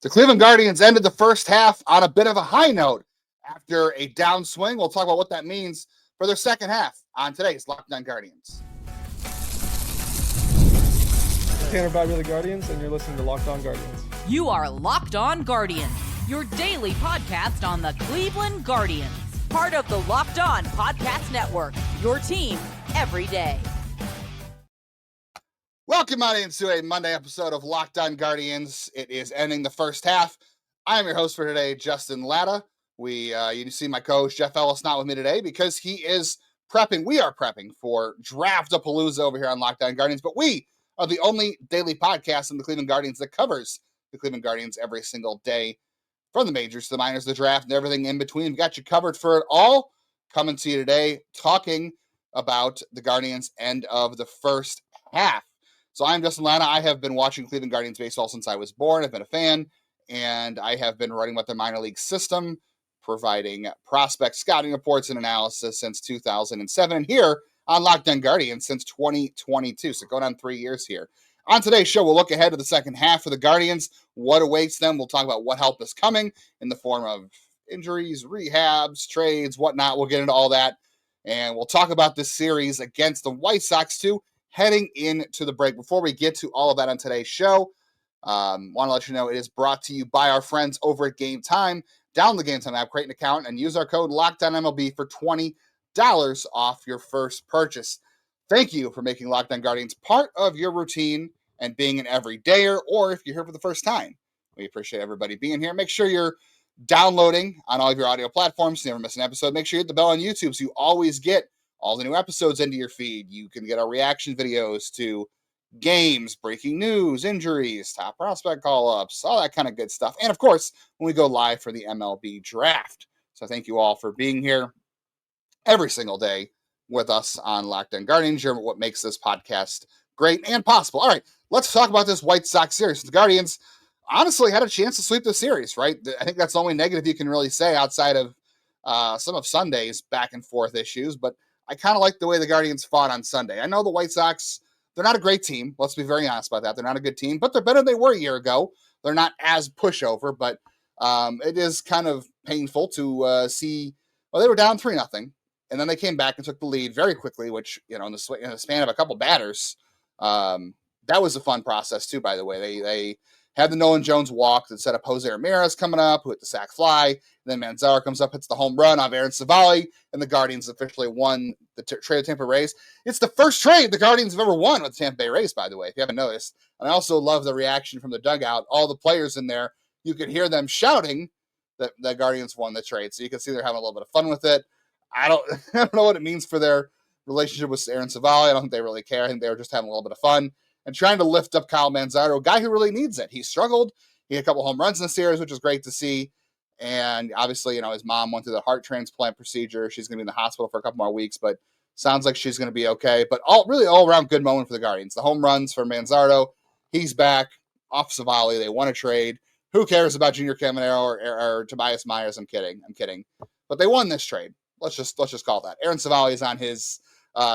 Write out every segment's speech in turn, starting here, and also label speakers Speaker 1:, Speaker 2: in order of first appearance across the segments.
Speaker 1: The Cleveland Guardians ended the first half on a bit of a high note after a downswing. We'll talk about what that means for their second half on today's Locked On Guardians.
Speaker 2: Tanner Bibee of the Guardians, and you're listening to Locked On Guardians.
Speaker 3: You are Locked On Guardians, your daily podcast on the Cleveland Guardians. Part of the Locked On Podcast Network, your team every day.
Speaker 1: Welcome on into a Monday episode of Locked On Guardians. It is ending the first half. I am your host for today, Justin Lada. You see my coach, Jeff Ellis, not with me today because he is prepping. We are prepping for Draft-a-Palooza over here on Locked On Guardians, but we are the only daily podcast in the Cleveland Guardians that covers the Cleveland Guardians every single day, from the majors to the minors, the draft, and everything in between. We've got you covered for it all. Coming to you today, talking about the Guardians' end of the first half. So I'm Justin Lana. I have been watching Cleveland Guardians baseball since I was born. I've been a fan, and I have been writing about their minor league system, providing prospect scouting reports and analysis since 2007, and here on Locked On Guardians since 2022. So going on 3 years here. On today's show, we'll look ahead to the second half of the Guardians, what awaits them. We'll talk about what help is coming in the form of injuries, rehabs, trades, whatnot. We'll get into all that, and we'll talk about this series against the White Sox too, heading into the break. Before we get to all of that on today's show, want to let you know it is brought to you by our friends over at Game Time. Download the Game Time app, create an account, and use our code LOCKEDONMLB for $20 off your first purchase. Thank you for making Locked On Guardians part of your routine and being an everydayer, or if you're here for the first time. We appreciate everybody being here. Make sure you're downloading on all of your audio platforms so you never miss an episode. Make sure you hit the bell on YouTube so you always get all the new episodes into your feed. You can get our reaction videos to games, breaking news, injuries, top prospect call-ups, all that kind of good stuff. And, of course, when we go live for the MLB draft. So thank you all for being here every single day with us on Locked On Guardians. You're what makes this podcast great and possible. All right, let's talk about this White Sox series. The Guardians honestly had a chance to sweep the series, right? I think that's the only negative you can really say outside of some of Sunday's back and forth issues, but I kind of like the way the Guardians fought on Sunday. I know the White Sox, they're not a great team. Let's be very honest about that. They're not a good team, but they're better than they were a year ago. They're not as pushover, but it is kind of painful to see. Well, they were down 3-0, and then they came back and took the lead very quickly, which, in the span of a couple batters, that was a fun process too, by the way. They had the Nolan Jones walk that set up Jose Ramirez coming up, who hit the sac fly. And then Manzardo comes up, hits the home run off Aaron Savali, and the Guardians officially won the trade of Tampa Rays. It's the first trade the Guardians have ever won with the Tampa Bay Rays, by the way, if you haven't noticed. And I also love the reaction from the dugout. All the players in there, you could hear them shouting that the Guardians won the trade. So you can see they're having a little bit of fun with it. I don't know what it means for their relationship with Aaron Savali. I don't think they really care. I think they were just having a little bit of fun and trying to lift up Kyle Manzardo, a guy who really needs it. He struggled. He had a couple home runs in the series, which is great to see. And obviously, his mom went through the heart transplant procedure. She's going to be in the hospital for a couple more weeks, but sounds like she's going to be okay. But all around good moment for the Guardians. The home runs for Manzardo. He's back off Savali. They won a trade. Who cares about Junior Caminero or Tobias Myers? I'm kidding. But they won this trade. Let's just call that. Aaron Savali is on his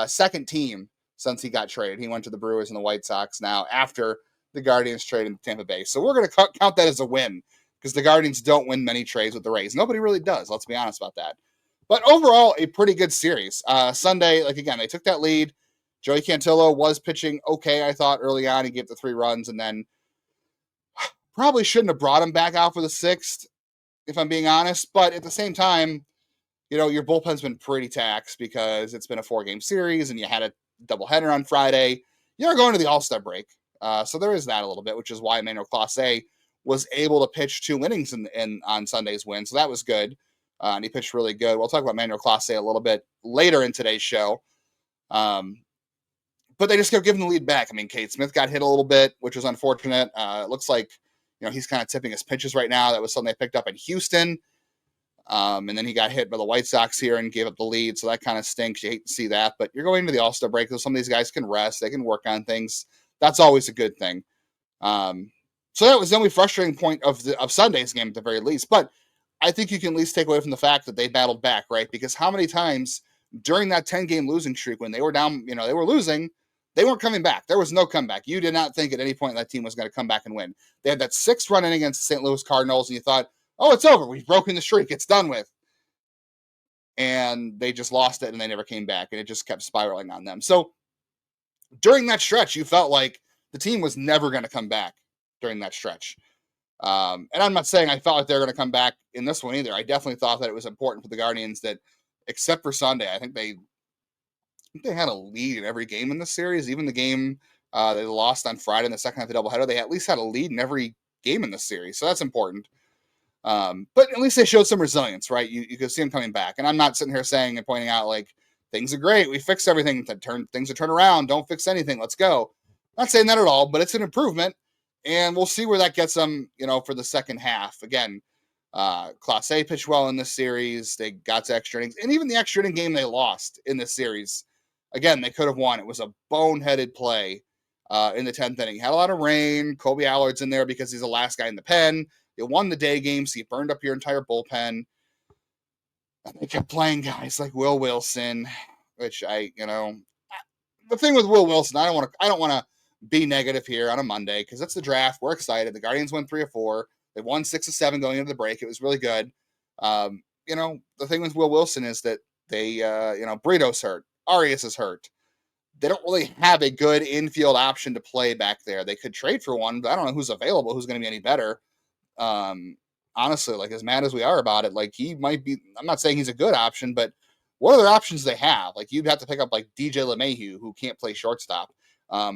Speaker 1: second team since he got traded. He went to the Brewers and the White Sox now after the Guardians traded in Tampa Bay. So we're going to count that as a win because the Guardians don't win many trades with the Rays. Nobody really does. Let's be honest about that. But overall, a pretty good series. Sunday, again, they took that lead. Joey Cantillo was pitching okay, I thought, early on. He gave the 3 runs and then probably shouldn't have brought him back out for the 6th, if I'm being honest. But at the same time, your bullpen's been pretty taxed because it's been a 4-game series and you had a doubleheader on Friday. You're going to the All-Star break. So there is that a little bit, which is why Emmanuel Clase was able to pitch 2 innings on Sunday's win. So that was good. And he pitched really good. We'll talk about Emmanuel Clase a little bit later in today's show. But they just kept giving the lead back. I mean, Cade Smith got hit a little bit, which was unfortunate. It looks like, he's kind of tipping his pitches right now. That was something they picked up in Houston. And then he got hit by the White Sox here and gave up the lead. So that kind of stinks. You hate to see that, but you're going into the All-Star break. So some of these guys can rest. They can work on things. That's always a good thing. So that was the only frustrating point of Sunday's game at the very least. But I think you can at least take away from the fact that they battled back, right? Because how many times during that 10-game losing streak when they were down, they were losing, They weren't coming back. There was no comeback. You did not think at any point that team was going to come back and win. They had that 6th run inning against the St. Louis Cardinals, and you thought, oh, it's over. We've broken the streak. It's done with. And they just lost it, and they never came back, and it just kept spiraling on them. So during that stretch, you felt like the team was never going to come back during that stretch. And I'm not saying I felt like they were going to come back in this one either. I definitely thought that it was important for the Guardians that, except for Sunday, I think they had a lead in every game in this series. Even the game they lost on Friday in the second half of the doubleheader, they at least had a lead in every game in this series. So that's important. But at least they showed some resilience, right? You could see them coming back. And I'm not sitting here saying and pointing out like things are great. We fixed everything. Things are turned around. Don't fix anything. Let's go. Not saying that at all, but it's an improvement. And we'll see where that gets them, for the second half. Again, Clase pitched well in this series. They got to extra innings. And even the extra inning game they lost in this series, again, they could have won. It was a boneheaded play in the 10th inning. Had a lot of rain. Colby Allard's in there because he's the last guy in the pen. You won the day game, so you burned up your entire bullpen. And they kept playing guys like Will Wilson, which the thing with Will Wilson, I don't want to be negative here on a Monday because it's the draft. We're excited. The Guardians won 3 of 4. They won 6 of 7 going into the break. It was really good. The thing with Will Wilson is that they, Brito's hurt. Arias is hurt. They don't really have a good infield option to play back there. They could trade for one, but I don't know who's available, who's going to be any better. Honestly, like as mad as we are about it, like he might be, I'm not saying he's a good option, but what other options they have? Like you'd have to pick up like DJ LeMahieu, who can't play shortstop.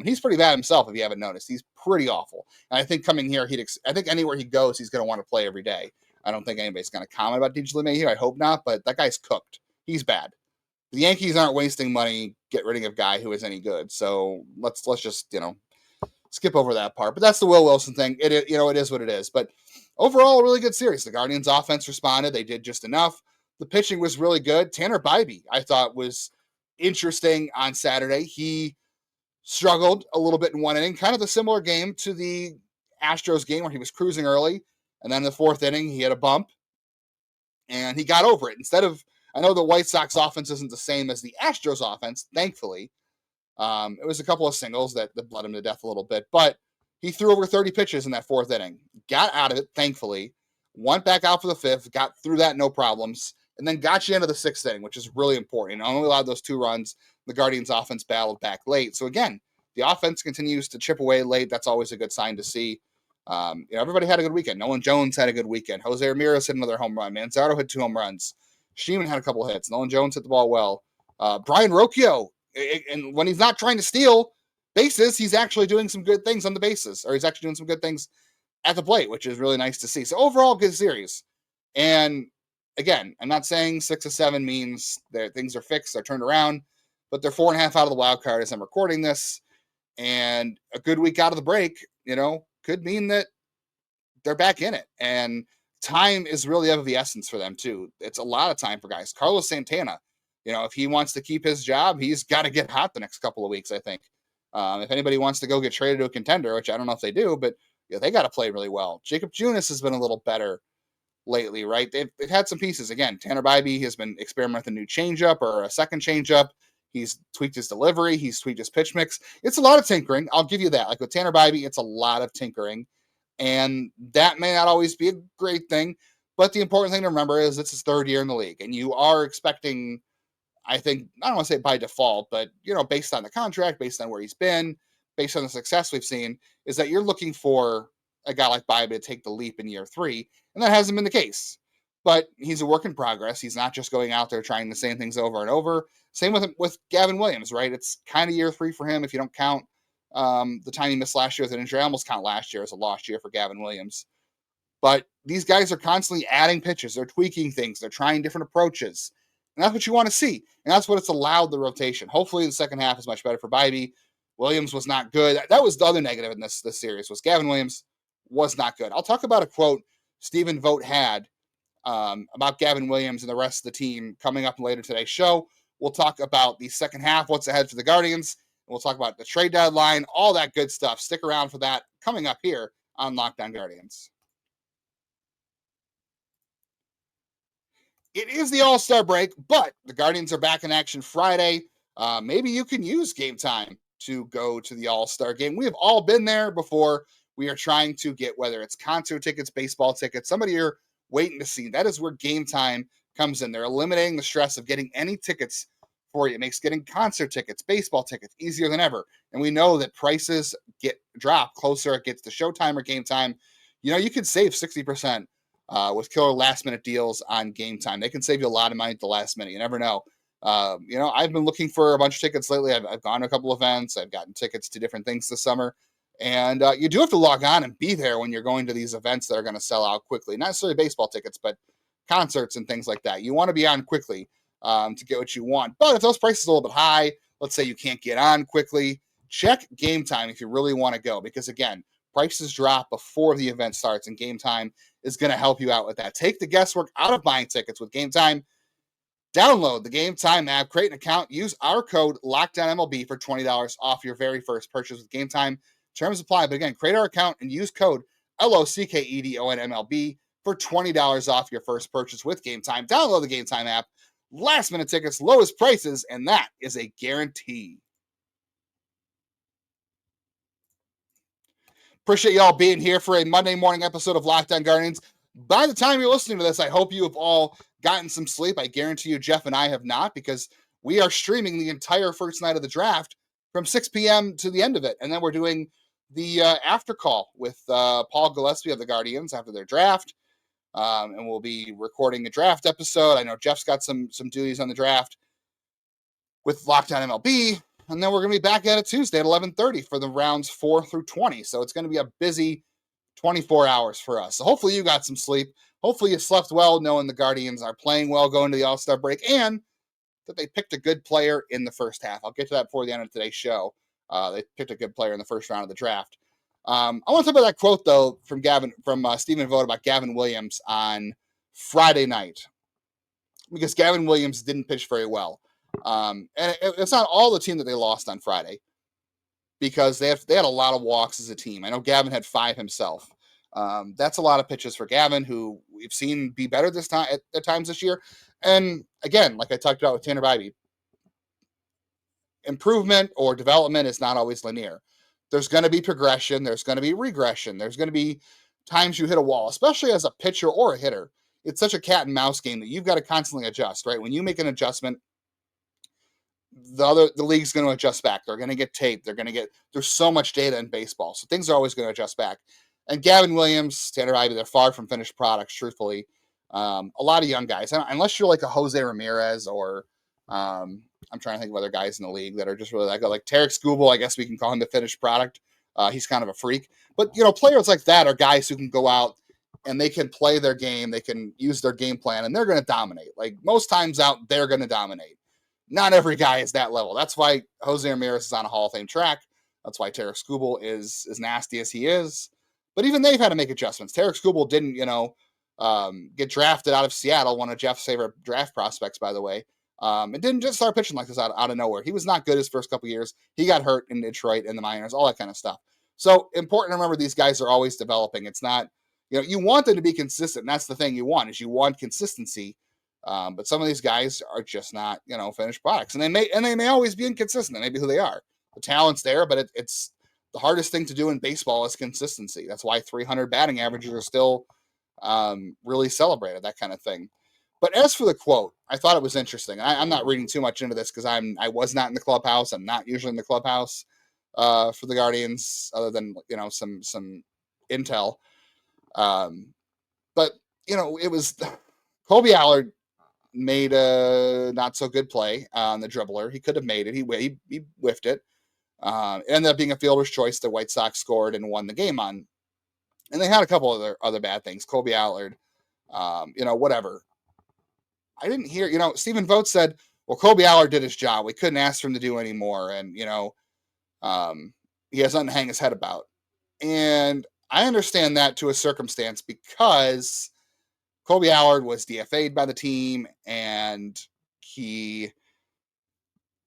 Speaker 1: He's pretty bad himself if you haven't noticed. He's pretty awful. And I think coming here, I think anywhere he goes, he's going to want to play every day. I don't think anybody's going to comment about DJ LeMahieu. I hope not, but that guy's cooked. He's bad. The Yankees aren't wasting money get rid of a guy who is any good. So let's just, skip over that part. But that's the Will Wilson thing. It is what it is. But overall, a really good series. The Guardians offense responded. They did just enough. The pitching was really good. Tanner Bibee, I thought, was interesting on Saturday. He struggled a little bit in one inning, kind of a similar game to the Astros game where he was cruising early. And then in the 4th inning, he had a bump. And he got over it. I know the White Sox offense isn't the same as the Astros offense, thankfully. It was a couple of singles that bled him to death a little bit, but he threw over 30 pitches in that 4th inning, got out of it, thankfully, went back out for the 5th, got through that, no problems, and then got you into the 6th inning, which is really important. Only allowed those 2 runs. The Guardians offense battled back late. So again, the offense continues to chip away late. That's always a good sign to see. Everybody had a good weekend. Nolan Jones had a good weekend. Jose Ramirez hit another home run. Manzardo had 2 home runs. Sheeman had a couple of hits. Nolan Jones hit the ball well. Brian Rocchio, and when he's not trying to steal bases, he's actually doing some good things on the bases, or he's actually doing some good things at the plate, which is really nice to see. So overall, good series. And again, I'm not saying 6 of 7 means that things are fixed, they're turned around, but they're 4.5 out of the wild card as I'm recording this. And a good week out of the break, could mean that they're back in it. And time is really of the essence for them too. It's a lot of time for guys. Carlos Santana, if he wants to keep his job, he's got to get hot the next couple of weeks, I think. If anybody wants to go get traded to a contender, which I don't know if they do, but they got to play really well. Jacob Junis has been a little better lately, right? They've had some pieces. Again, Tanner Bibee has been experimenting with a new changeup or a second changeup. He's tweaked his delivery. He's tweaked his pitch mix. It's a lot of tinkering. I'll give you that. Like with Tanner Bibee, it's a lot of tinkering. And that may not always be a great thing. But the important thing to remember is it's his 3rd year in the league. And you are expecting, I think, I don't want to say by default, but, based on the contract, based on where he's been, based on the success we've seen, is that you're looking for a guy like Bibee to take the leap in year 3. And that hasn't been the case. But he's a work in progress. He's not just going out there trying the same things over and over. Same with Gavin Williams, right? It's kind of year 3 for him if you don't count the time he missed last year as an injury. I almost count last year as a lost year for Gavin Williams. But these guys are constantly adding pitches. They're tweaking things. They're trying different approaches. And that's what you want to see. And that's what it's allowed the rotation. Hopefully the second half is much better for Bibee. Williams was not good. That was the other negative in this series, was Gavin Williams was not good. I'll talk about a quote Stephen Vogt had about Gavin Williams and the rest of the team coming up later today's show. We'll talk about the second half, what's ahead for the Guardians. We'll talk about the trade deadline, all that good stuff. Stick around for that coming up here on Locked On Guardians. It is the All-Star break, but the Guardians are back in action Friday. Maybe you can use Game Time to go to the All-Star game. We have all been there before. We are trying to get, whether it's concert tickets, baseball tickets, somebody you're waiting to see. That is where Game Time comes in. They're eliminating the stress of getting any tickets for you. It makes getting concert tickets, baseball tickets easier than ever. And we know that prices get dropped closer it gets to showtime or Game Time. You can save 60% with killer last-minute deals on Game Time. They can save you a lot of money at the last minute. You never know. I've been looking for a bunch of tickets lately. I've gone to a couple events. I've gotten tickets to different things this summer. And you do have to log on and be there when you're going to these events that are going to sell out quickly. Not necessarily baseball tickets, but concerts and things like that. You want to be on quickly to get what you want. But if those prices are a little bit high, let's say you can't get on quickly, check Game Time if you really want to go. Because, again, prices drop before the event starts, and Game Time is going to help you out with that. Take the guesswork out of buying tickets with Game Time. Download the Game Time app, create an account, use our code LOCKDOWNMLB for $20 off your very first purchase with Game Time. Terms apply, but again, create our account and use code LOCKEDONMLB for $20 off your first purchase with Game Time. Download the Game Time app. Last minute tickets, lowest prices, and that is a guarantee. Appreciate y'all being here for a Monday morning episode of Locked On Guardians. By the time you're listening to this, I hope you have all gotten some sleep. I guarantee you Jeff and I have not, because we are streaming the entire first night of the draft from 6 p.m. to the end of it. And then we're doing the after call with Paul Gillespie of the Guardians after their draft. And we'll be recording a draft episode. I know Jeff's got some duties on the draft with Locked On MLB. And then we're going to be back at it Tuesday at 11:30 for the rounds 4 through 20. So it's going to be a busy 24 hours for us. So hopefully you got some sleep. Hopefully you slept well knowing the Guardians are playing well going to the All-Star break, and that they picked a good player in the first half. I'll get to that before the end of today's show. They picked a good player in the first round of the draft. I want to talk about that quote, though, from Stephen Vogt about Gavin Williams on Friday night, because Gavin Williams didn't pitch very well. And it's not all the team that they lost on Friday, because they had a lot of walks as a team. I know Gavin had 5 himself. That's a lot of pitches for Gavin, who we've seen be better this time at times this year. And again, like I talked about with Tanner Bibee, improvement or development is not always linear. There's going to be progression. There's going to be regression. There's going to be times you hit a wall, especially as a pitcher or a hitter. It's such a cat and mouse game that you've got to constantly adjust, right? When you make an adjustment, the league's going to adjust back. They're going to get tape. There's so much data in baseball. So things are always going to adjust back. And Gavin Williams, Tanner Bibee, they're far from finished products, truthfully. A lot of young guys, unless you're like a Jose Ramirez or I'm trying to think of other guys in the league that are just really like Tarek Skubal. I guess we can call him the finished product. He's kind of a freak. But, players like that are guys who can go out and they can play their game. They can use their game plan, and they're going to dominate. Like, most times out, they're going to dominate. Not every guy is that level. That's why Jose Ramirez is on a Hall of Fame track. That's why Tarek Skubal is as nasty as he is. But even they've had to make adjustments. Tarek Skubal didn't, get drafted out of Seattle, one of Jeff's favorite draft prospects, by the way. It didn't just start pitching like this out of nowhere. He was not good his first couple years. He got hurt in Detroit in the minors, all that kind of stuff. So important to remember, these guys are always developing. It's not, you want them to be consistent. And that's the thing you want consistency. But some of these guys are just not, finished products, and they may always be inconsistent. That may be who they are. The talent's there, but it's the hardest thing to do in baseball is consistency. That's why 300 batting averages are still really celebrated, that kind of thing. But as for the quote, I thought it was interesting. I'm not reading too much into this because I was not in the clubhouse. I'm not usually in the clubhouse for the Guardians, other than some intel. But it was Colby Allard made a not so good play on the dribbler. He could have made it. He whiffed it. It ended up being a fielder's choice. The White Sox scored and won the game on. And they had a couple other bad things. Colby Allard, whatever. I didn't hear, Stephen Vogt said, well, Colby Allard did his job. We couldn't ask for him to do any more. And, he has nothing to hang his head about. And I understand that to a circumstance, because Colby Allard was DFA'd by the team, and he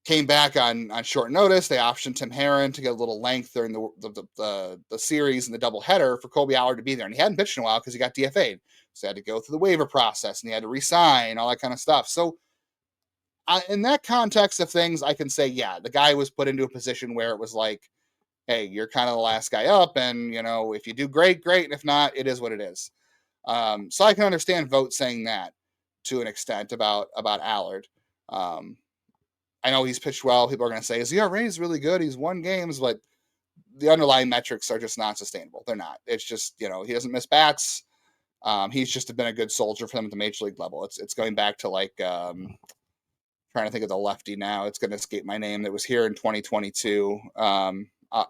Speaker 1: came back on short notice. They optioned Tim Herron to get a little length during the series and the doubleheader for Colby Allard to be there. And he hadn't pitched in a while because he got DFA'd. So he had to go through the waiver process, and he had to re-sign, all that kind of stuff. So In that context of things, I can say, yeah, the guy was put into a position where it was like, hey, you're kind of the last guy up, and if you do great, great, and if not, it is what it is. So I can understand Vogt saying that to an extent about Allard. I know he's pitched well. People are going to say his ERA is really good. He's won games, but the underlying metrics are just not sustainable. They're not. It's just he doesn't miss bats. He's just been a good soldier for them at the major league level. It's going back to like trying to think of the lefty now. It's going to escape my name. That was here in 2022.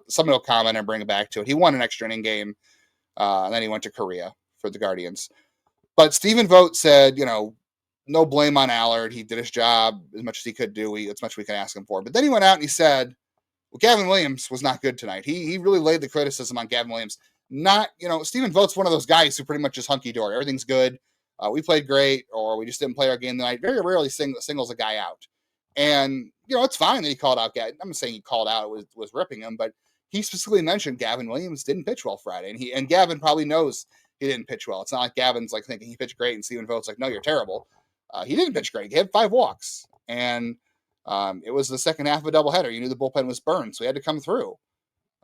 Speaker 1: Someone will comment and bring it back to it. He won an extra inning game, and then he went to Korea for the Guardians. But Stephen Vogt said, no blame on Allard. He did his job as much as he could do. As much as we can ask him for. But then he went out and he said, well, Gavin Williams was not good tonight. He really laid the criticism on Gavin Williams. Not, Stephen Vogt's one of those guys who pretty much is hunky-dory. Everything's good. We played great, or we just didn't play our game tonight. Very rarely singles a guy out. And, it's fine that he called out Gavin. I'm not saying he called out, was ripping him, but he specifically mentioned Gavin Williams didn't pitch well Friday. And Gavin probably knows he didn't pitch well. It's not like Gavin's like thinking he pitched great and Stephen Vogt's like, no, you're terrible. He didn't pitch great. He had 5 walks. And it was the second half of a doubleheader. You knew the bullpen was burned, so he had to come through.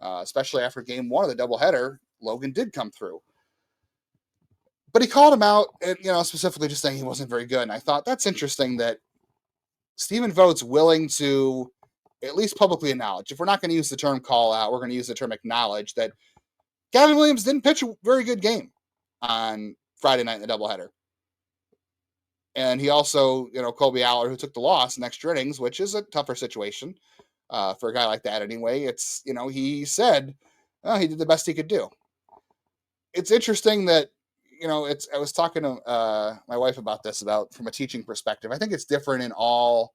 Speaker 1: Especially after game 1 of the doubleheader, Logan did come through. But he called him out, and, specifically just saying he wasn't very good. And I thought that's interesting that Stephen Vogt's willing to at least publicly acknowledge. If we're not going to use the term call out, we're going to use the term acknowledge that Gavin Williams didn't pitch a very good game on Friday night in the doubleheader. And he also, Colby Allard, who took the loss in extra innings, which is a tougher situation for a guy like that anyway. It's, he said he did the best he could do. It's interesting that, I was talking to my wife about this, from a teaching perspective. I think it's different in all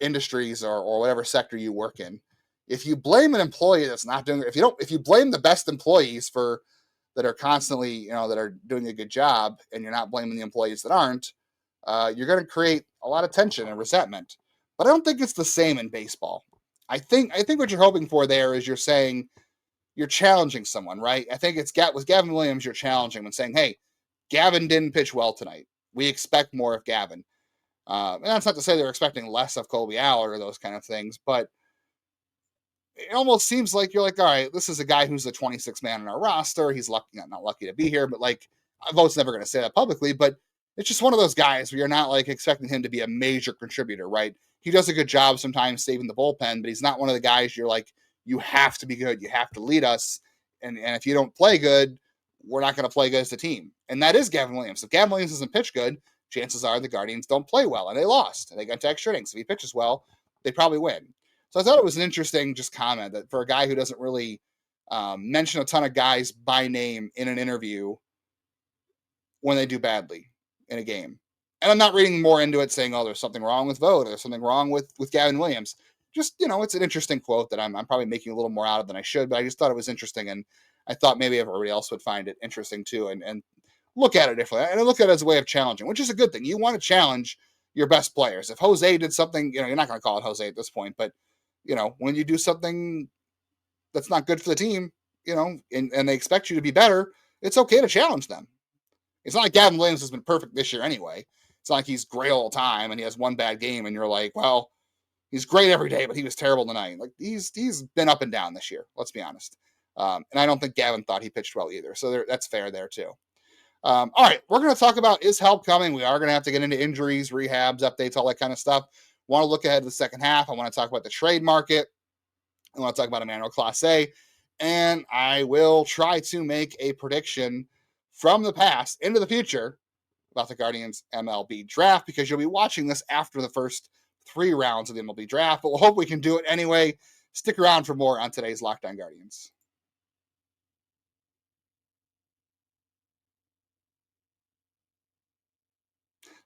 Speaker 1: industries or whatever sector you work in. If you blame an employee that's not doing it, if you blame the best employees that are constantly, that are doing a good job, and you're not blaming the employees that aren't, you're going to create a lot of tension and resentment. But I don't think it's the same in baseball. I think what you're hoping for there is you're saying you're challenging someone, right? I think with Gavin Williams, you're challenging him and saying, hey, Gavin didn't pitch well tonight. We expect more of Gavin. And that's not to say they're expecting less of Colby Allard or those kind of things, but it almost seems like you're like, all right, this is a guy who's the 26th man on our roster. He's lucky, not lucky to be here, but like, Vogt's never going to say that publicly, but it's just one of those guys where you're not like expecting him to be a major contributor, right? He does a good job sometimes saving the bullpen, but he's not one of the guys you're like, you have to be good. You have to lead us. And if you don't play good, we're not going to play good as a team. And that is Gavin Williams. If Gavin Williams doesn't pitch good, chances are the Guardians don't play well, and they lost. And they got to extra innings. If he pitches well, they probably win. So I thought it was an interesting just comment that for a guy who doesn't really mention a ton of guys by name in an interview when they do badly in a game. And I'm not reading more into it saying, oh, there's something wrong with Vogt, or there's something wrong with Gavin Williams. Just, it's an interesting quote that I'm probably making a little more out of than I should, but I just thought it was interesting, and I thought maybe everybody else would find it interesting too, and look at it differently. And I look at it as a way of challenging, which is a good thing. You want to challenge your best players. If Jose did something, you're not going to call it Jose at this point, but, when you do something that's not good for the team, and they expect you to be better, it's okay to challenge them. It's not like Gavin Williams has been perfect this year anyway. It's not like he's great all the time and he has one bad game and you're like, well, he's great every day, but he was terrible tonight. Like he's been up and down this year. Let's be honest. And I don't think Gavin thought he pitched well either. So that's fair there too. All right, we're going to talk about is help coming. We are going to have to get into injuries, rehabs, updates, all that kind of stuff. Want to look ahead to the second half. I want to talk about the trade market. I want to talk about Emmanuel Clase. And I will try to make a prediction from the past into the future about the Guardians MLB draft, because you'll be watching this after the first 3 rounds of the MLB draft, but we'll hope we can do it anyway. Stick around for more on today's Locked On Guardians.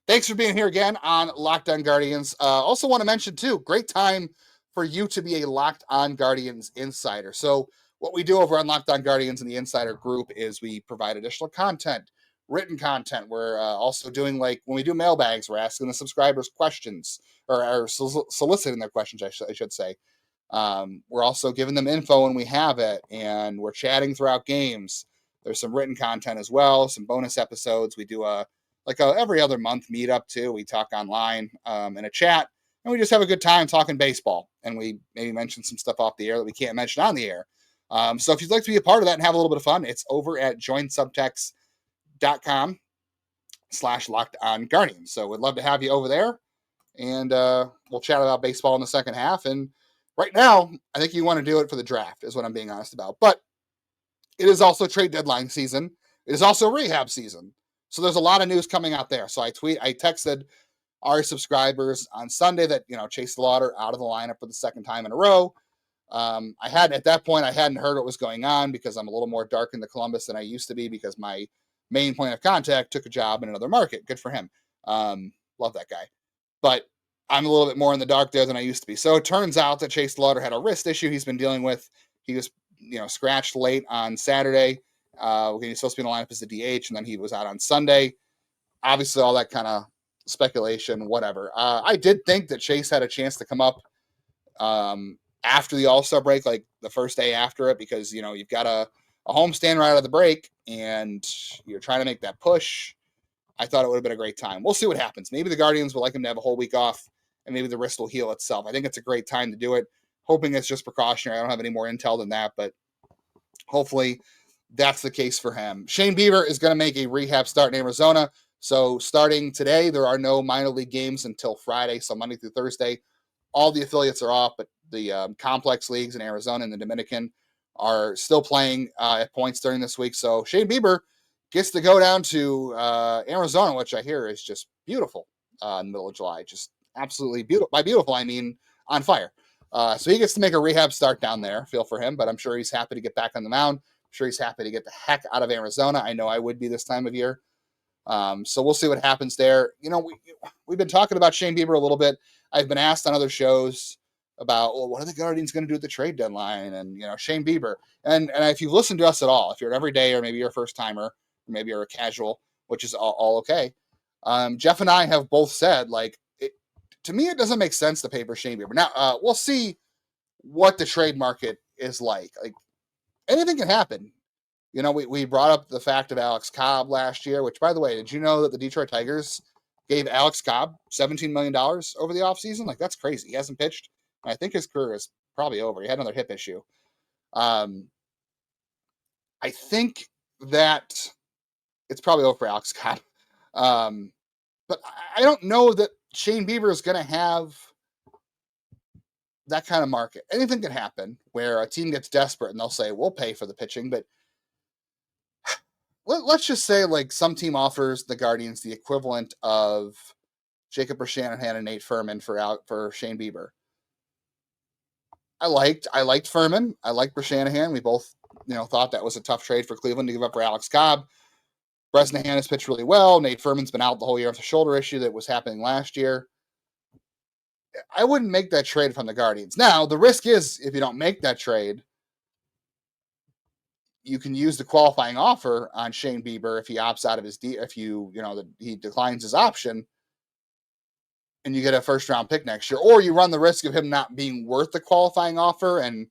Speaker 1: Thanks for being here again on Locked On Guardians. Also want to mention too, great time for you to be a Locked On Guardians insider. So what we do over on Locked On Guardians in the insider group is we provide additional content, written content. We're also doing, like when we do mailbags, we're asking the subscribers questions, or soliciting their questions, I should say. We're also giving them info when we have it, and we're chatting throughout games. There's some written content as well, some bonus episodes. We do a like a every other month meetup too. We talk online in a chat, and we just have a good time talking baseball. And we maybe mention some stuff off the air that we can't mention on the air. So if you'd like to be a part of that and have a little bit of fun, it's over at joinsubtext.com/LockedOnGuardians. So we'd love to have you over there, and we'll chat about baseball in the second half. And right now, I think you want to do it for the draft, is what I'm being honest about. But it is also trade deadline season. It is also rehab season. So there's a lot of news coming out there. So I texted our subscribers on Sunday that, Chase Lauder out of the lineup for the second time in a row. At that point, I hadn't heard what was going on because I'm a little more dark in the Columbus than I used to be because my main point of contact took a job in another market. Good for him. Love that guy. But I'm a little bit more in the dark there than I used to be. So it turns out that Chase Lauder had a wrist issue he's been dealing with. He was, scratched late on Saturday. He was supposed to be in the lineup as a DH, and then he was out on Sunday. Obviously, all that kind of speculation, whatever. I did think that Chase had a chance to come up after the All-Star break, like the first day after it, because, you've got a homestand right out of the break, and you're trying to make that push. I thought it would have been a great time. We'll see what happens. Maybe the Guardians would like him to have a whole week off, and maybe the wrist will heal itself. I think it's a great time to do it. Hoping it's just precautionary. I don't have any more intel than that, but hopefully that's the case for him. Shane Bieber is going to make a rehab start in Arizona. So starting today, there are no minor league games until Friday, so Monday through Thursday. All the affiliates are off, but the complex leagues in Arizona and the Dominican are still playing at points during this week. So Shane Bieber gets to go down to Arizona, which I hear is just beautiful in the middle of July. Just absolutely beautiful. By beautiful, I mean on fire. So he gets to make a rehab start down there. Feel for him, but I'm sure he's happy to get back on the mound. I'm sure he's happy to get the heck out of Arizona. I know I would be this time of year. So we'll see what happens there. We've been talking about Shane Bieber a little bit. I've been asked on other shows about, well, what are the Guardians going to do at the trade deadline? And, Shane Bieber. And if you listen to us at all, if you're an everyday or maybe you're a first timer, or maybe you're a casual, which is all okay. Jeff and I have both said, to me, it doesn't make sense to pay for Shane Bieber. Now, we'll see what the trade market is like. Like, anything can happen. We brought up the fact of Alex Cobb last year, which, by the way, did you know that the Detroit Tigers gave Alex Cobb $17 million over the offseason? Like, that's crazy. He hasn't pitched. And I think his career is probably over. He had another hip issue. I think that it's probably over for Alex Cobb. But I don't know that Shane Bieber is going to have that kind of market. Anything can happen where a team gets desperate and they'll say, we'll pay for the pitching. But let's just say, some team offers the Guardians the equivalent of Jacob Shanahan and Nate Furman for Shane Bieber. I liked Furman. I liked Shanahan. We both, thought that was a tough trade for Cleveland to give up for Alex Cobb. Bresnahan has pitched really well. Nate Furman's been out the whole year with a shoulder issue that was happening last year. I wouldn't make that trade from the Guardians. Now, the risk is if you don't make that trade, you can use the qualifying offer on Shane Bieber if he opts out of his he declines his option, and you get a first round pick next year, or you run the risk of him not being worth the qualifying offer, and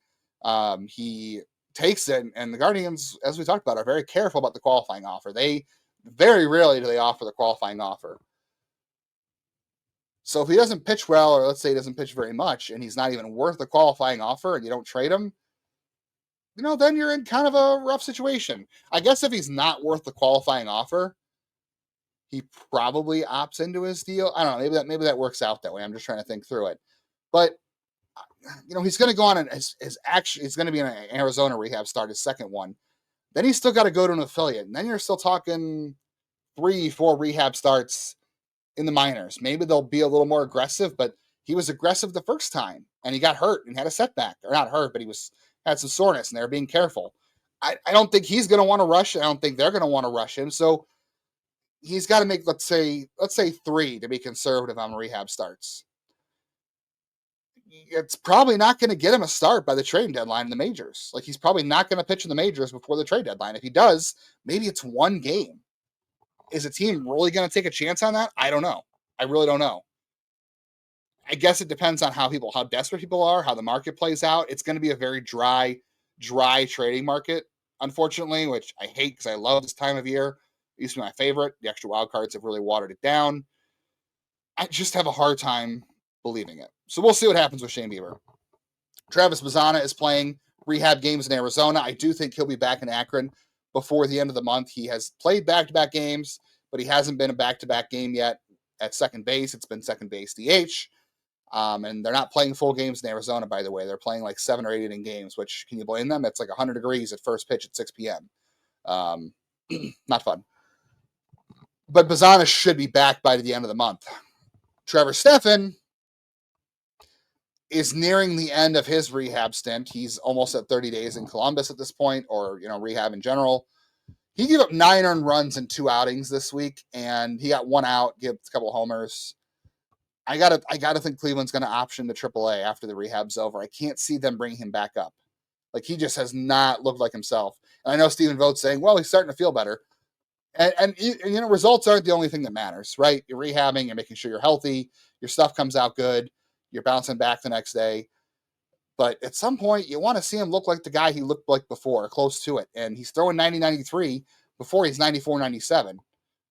Speaker 1: he takes it. And the Guardians, as we talked about, are very careful about the qualifying offer. They very rarely do they offer the qualifying offer. So if he doesn't pitch well, or let's say he doesn't pitch very much, and he's not even worth the qualifying offer, and you don't trade him, then you're in kind of a rough situation. I guess if he's not worth the qualifying offer, he probably opts into his deal. I don't know. Maybe that works out that way. I'm just trying to think through it. But he's going to go on and he's going to be in an Arizona rehab start, his second one. Then he's still got to go to an affiliate, and then you're still talking 3-4 rehab starts in the minors. Maybe they'll be a little more aggressive, but he was aggressive the first time, and he got hurt and had a setback, or not hurt, but had some soreness, and they were being careful. I don't think he's going to want to rush. I don't think they're going to want to rush him. So he's got to make, let's say 3 to be conservative on rehab starts. It's probably not going to get him a start by the trade deadline in the majors. He's probably not going to pitch in the majors before the trade deadline. If he does, maybe it's one game. Is a team really going to take a chance on that? I don't know. I really don't know. I guess it depends on how desperate people are, how the market plays out. It's going to be a very dry trading market, unfortunately, which I hate because I love this time of year. It used to be my favorite. The extra wild cards have really watered it down. I just have a hard time believing it. So we'll see what happens with Shane Bieber. Travis Mazzana is playing rehab games in Arizona. I do think he'll be back in Akron before the end of the month. He has played back-to-back games, but he hasn't been a back-to-back game yet at second base. It's been second base DH. And they're not playing full games in Arizona, by the way. They're playing like 7 or 8 inning games, which, can you blame them? It's like 100 degrees at first pitch at 6 p.m. Not fun. But Mazzana should be back by the end of the month. Trevor Stephan is nearing the end of his rehab stint. He's almost at 30 days in Columbus at this point, or, rehab in general. He gave up 9 earned runs in 2 outings this week, and he got 1 out, gave a couple of homers. I gotta think Cleveland's going to option to AAA after the rehab's over. I can't see them bringing him back up. Like, he just has not looked like himself. And I know Stephen Vogt saying, well, he's starting to feel better. And results aren't the only thing that matters, right? You're rehabbing, you're making sure you're healthy, your stuff comes out good, you're bouncing back the next day. But at some point, you want to see him look like the guy he looked like before, close to it. And he's throwing 90-93 before he's 94-97.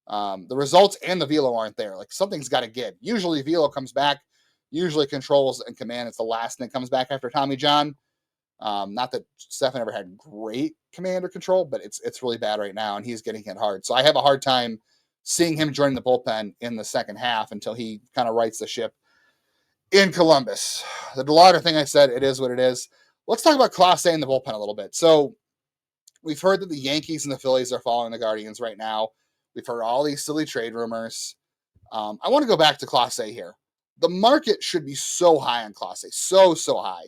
Speaker 1: The results and the velo aren't there. Like, something's got to give. Usually velo comes back, usually controls and command. It's the last thing that comes back after Tommy John. Not that Stephan ever had great command or control, but it's really bad right now, and he's getting hit hard. So I have a hard time seeing him join the bullpen in the second half until he kind of rights the ship in Columbus. The Lauder thing I said, it is what it is. Let's talk about Clase in the bullpen a little bit. So we've heard that the Yankees and the Phillies are following the Guardians right now. We've heard all these silly trade rumors. I want to go back to Clase here. The market should be so high on Clase, so high,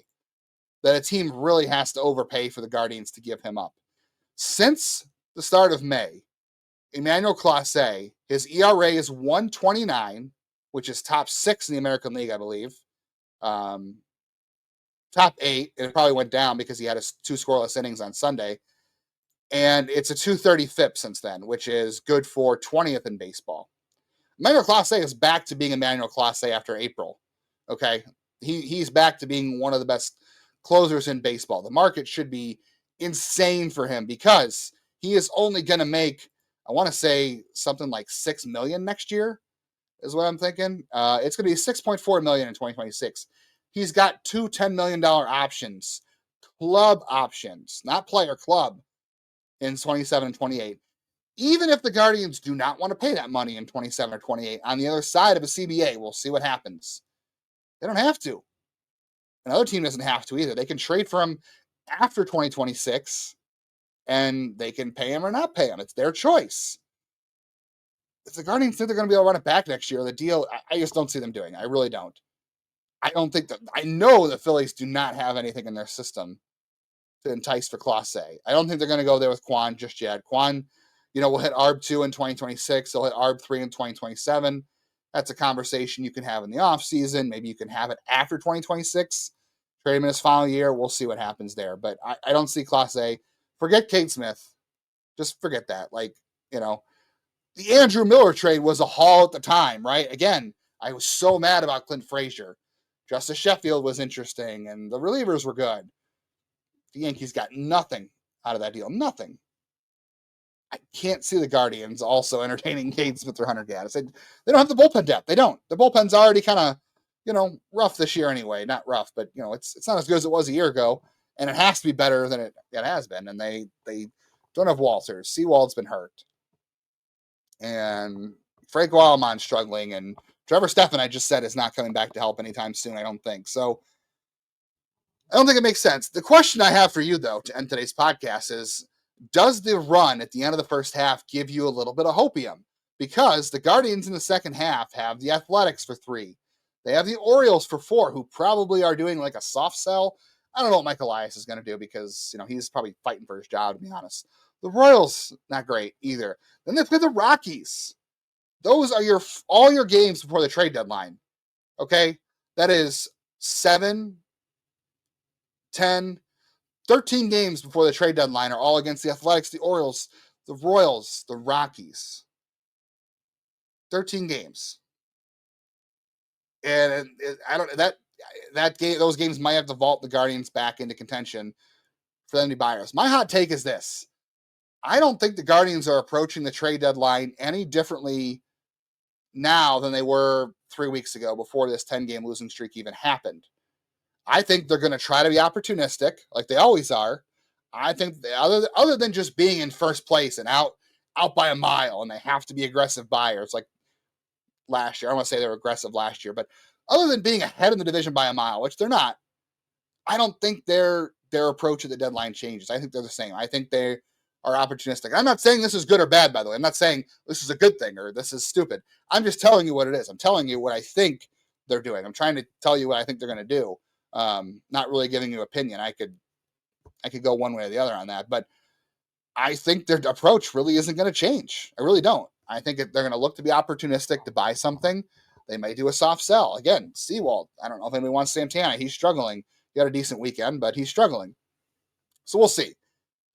Speaker 1: that a team really has to overpay for the Guardians to give him up. Since the start of May, Emmanuel Clase, his ERA is 1.29, which is top 6 in the American League, I believe. Top 8, and it probably went down because he had 2 scoreless innings on Sunday. And it's a 2.30 FIP since then, which is good for 20th in baseball. Emmanuel Clase is back to being Emmanuel Clase after April. Okay? He's back to being one of the best closers in baseball. The market should be insane for him because he is only going to make, I want to say, something like $6 million next year is what I'm thinking. It's going to be $6.4 million in 2026. He's got 2 $10 million options, club options, not player, club, in 27 and 28. Even if the Guardians do not want to pay that money in 27 or 28, on the other side of a CBA, we'll see what happens. They don't have to. Another team doesn't have to either. They can trade for him after 2026, and they can pay him or not pay him. It's their choice. If the Guardians think they're going to be able to run it back next year, the deal, I just don't see them doing. I really don't. I know the Phillies do not have anything in their system to entice for Clase. I don't think they're going to go there with Quan just yet. Quan, will hit ARB 2 in 2026. They'll hit ARB 3 in 2027. That's a conversation you can have in the offseason. Maybe you can have it after 2026. Trade him in his final year. We'll see what happens there. But I don't see Clase. Forget Kate Smith. Just forget that. The Andrew Miller trade was a haul at the time, right? Again, I was so mad about Clint Frazier. Justice Sheffield was interesting, and the relievers were good. The Yankees got nothing out of that deal. Nothing. I can't see the Guardians also entertaining Kate Smith or Hunter Gaddis. They don't have the bullpen depth. They don't. The bullpen's already kind of, rough this year anyway. Not rough, but, it's not as good as it was a year ago. And it has to be better than it has been. And they don't have Walters. Sewald's been hurt. And Frank Wildmon's struggling. And Trevor Stephan, I just said, is not coming back to help anytime soon, I don't think. So I don't think it makes sense. The question I have for you, though, to end today's podcast is, does the run at the end of the first half give you a little bit of hopium? Because the Guardians in the second half have the Athletics for 3. They have the Orioles for 4, who probably are doing like a soft sell. I don't know what Mike Elias is going to do because, he's probably fighting for his job, to be honest. The Royals, not great either. Then they play the Rockies. Those are all your games before the trade deadline. Okay? That is 7, 10, 13 games before the trade deadline are all against the Athletics, the Orioles, the Royals, the Rockies. 13 games. And those games might have to vault the Guardians back into contention for them to be buyers. My hot take is this. I don't think the Guardians are approaching the trade deadline any differently now than they were 3 weeks ago before this 10-game losing streak even happened. I think they're going to try to be opportunistic like they always are. I think other than just being in first place and out by a mile, and they have to be aggressive buyers like last year. I don't want to say they were aggressive last year, but other than being ahead in the division by a mile, which they're not, I don't think their approach at the deadline changes. I think they're the same. I think they are opportunistic. I'm not saying this is good or bad, by the way. I'm not saying this is a good thing or this is stupid. I'm just telling you what it is. I'm telling you what I think they're doing. I'm trying to tell you what I think they're going to do. Not really giving you opinion. I could go one way or the other on that, but I think their approach really isn't going to change. I really don't. I think they're going to look to be opportunistic to buy something. They may do a soft sell. Again, Seawald. I don't know if anybody wants Santana. He's struggling. He had a decent weekend, but he's struggling. So we'll see.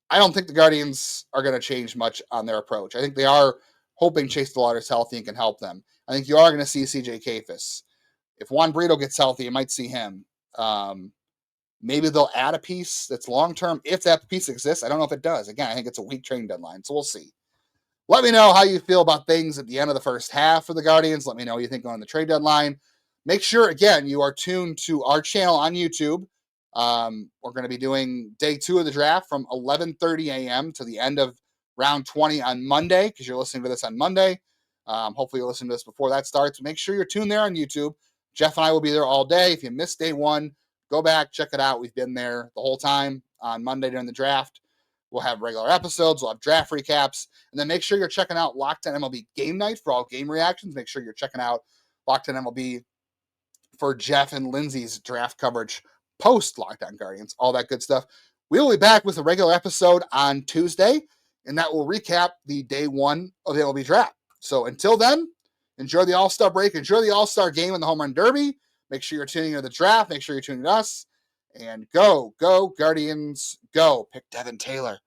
Speaker 1: I don't think the Guardians are going to change much on their approach. I think they are hoping Chase Lauder is healthy and can help them. I think you are going to see CJ Kafis. If Juan Brito gets healthy, you might see him. Maybe they'll add a piece that's long-term if that piece exists. I don't know if it does. Again, I think it's a weak trade deadline, so we'll see. Let me know how you feel about things at the end of the first half for the Guardians. Let me know what you think on the trade deadline. Make sure, again, you are tuned to our channel on YouTube. We're going to be doing day 2 of the draft from 11:30 a.m. to the end of round 20 on Monday, because you're listening to this on Monday. Hopefully you'll listen to this before that starts. Make sure you're tuned there on YouTube. Jeff and I will be there all day. If you missed day 1, go back, check it out. We've been there the whole time on Monday during the draft. We'll have regular episodes. We'll have draft recaps. And then make sure you're checking out Locked On MLB Game Night for all game reactions. Make sure you're checking out Locked On MLB for Jeff and Lindsay's draft coverage post Locked On Guardians, all that good stuff. We will be back with a regular episode on Tuesday, and that will recap the day 1 of the MLB draft. So until then, enjoy the All-Star break. Enjoy the All-Star game and the Home Run Derby. Make sure you're tuning into the draft. Make sure you're tuning to us. And go, Guardians, go. Pick Devin Taylor.